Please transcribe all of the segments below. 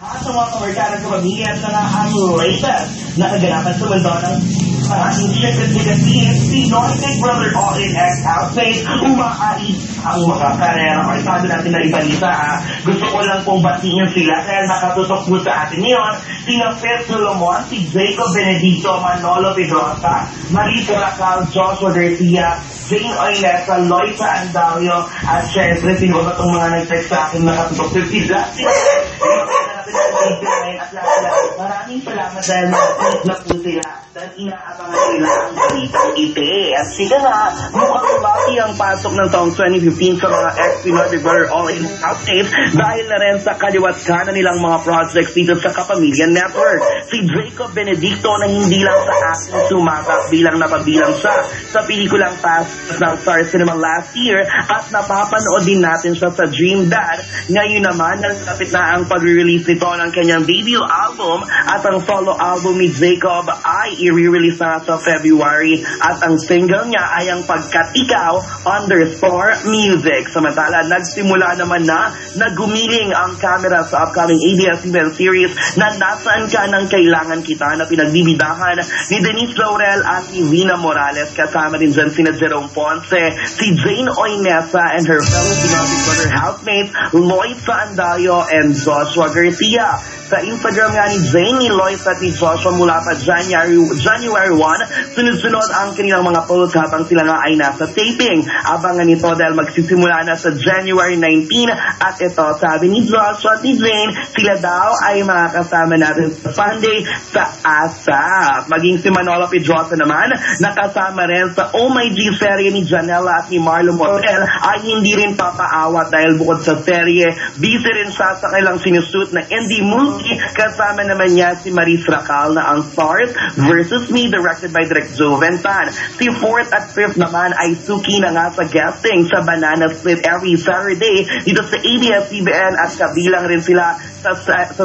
Sa mga kamarkanan sa pamilya at mga ang latest na kaganapan sa mundo ng maraming syempre si Noy Big Brother All-In ex-housemate umaari ang mga karera. Sabi natin na ibalita gusto ko lang pong batiin sila dahil nakatutok po sa atin ngayon sina Fed Solomon, si Jacob Benedicto, Manolo Pedrosa, Marisa Racal, Joshua Garcia, Jane Oinesa, Loisa Andalio at syempre sino ba itong mga nag-text sa akin nakatutok sa sila. Maraming salamat dahil na po sila dahil inaabangan nila ang balitang ite. At sige nga, mukhang baki ang pasok ng taong 2015 sa mga ex-Pinoy Big Brother All-In housemate dahil na rin sa kaliwat kanan nilang mga projects dito sa Kapamilya Network. Si Jacob Benedicto na hindi lang sa acting sumatak bilang napabilang siya sa pelikulang Fast ng Star Cinema last year at napapanood din natin siya sa Dream Dad. Ngayon naman, nalapit na ang pag-release nito ng kanyang debut album at ang solo album ni Jacob ay i-release na sa February at ang single niya ay ang Pagkat Ikaw _music. Samantala, nagsimula naman na gumiling ang camera sa upcoming ABS-CBN series na Nasaan Ka Nang Kailangan Kita na pinagbibidahan ni Denise Laurel at ni Vina Morales. Kasama din dyan sina Jerome Ponce, si Jane Oinesa and her fellow Big Brother housemates Loisa Andalio and Joshua Garcia. Sa Instagram nga ni Jane, ni Loisa at ni Joshua mula pa January 1, sunod-sunod ang kanilang mga posts habang sila nga ay nasa taping. Abangan ito dahil magsisimula na sa January 19 at ito, sabi ni Joshua at ni Jane, sila daw ay makakasama natin sa Sunday sa ASAP. Maging si Manolo Pedrosa naman, nakasama rin sa Oh My G serye ni Janela at ni Marlon Morel ay hindi rin papaawat dahil bukod sa serye, busy rin siya sa kailang sinushoot na indie movie. Kasama naman niya si Marisa Racal na ang Stars versus Me directed by Direk Joventan. Si 4th at 5th naman ay Suki na nga sa guesting sa Banana Split every Saturday dito sa ABS-CBN at kabilang rin sila sa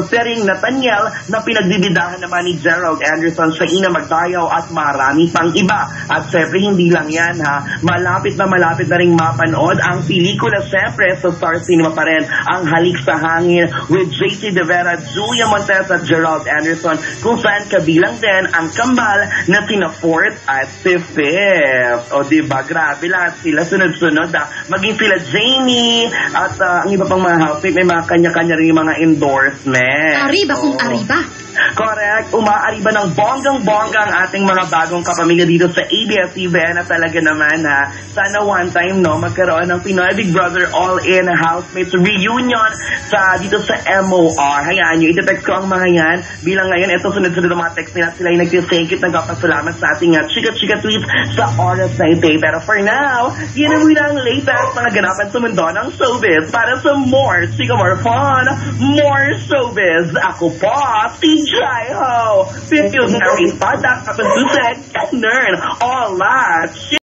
seryeng Nathaniel na pinagbibidahan naman ni Gerald Anderson, Shaina Magdayaw at marami pang iba. At syempre hindi lang yan malapit na ring mapanood ang pelikula syempre sa Star Cinema pa rin ang Halik sa Hangin with JC De Vera, Julia Montes at Gerald Anderson kung saan kabilang din ang kambal na sina 4th at 5th. O diba, grabe lahat sila sunod-sunod maging sila Jamie at ang iba pang mga housemate may mga kanya-kanya rin mga endorsement. Arriba kung arriba. Correct. Umaariba ng bonggang-bongga ang ating mga bagong kapamilya dito sa ABS-CBN na talaga naman sana one time magkaroon ng Pinoy Big Brother All-In Housemates Reunion dito sa MOR. Hayaan nyo, iti-text ko ang mga yan. Bilang ngayon, ito sunod-sunod ang mga text nila. Sila yung nag-thank you, nagpapasalamat sa ating chika-chika tweets sa oras na ito. Pero for now, yun ang muna ang latest mga ganapan sa mundo ng showbiz. Para sa more chika, more fun, more showbiz. Ako po, Jai Ho! Feel na rin pa, dapat suseg, and learn all that.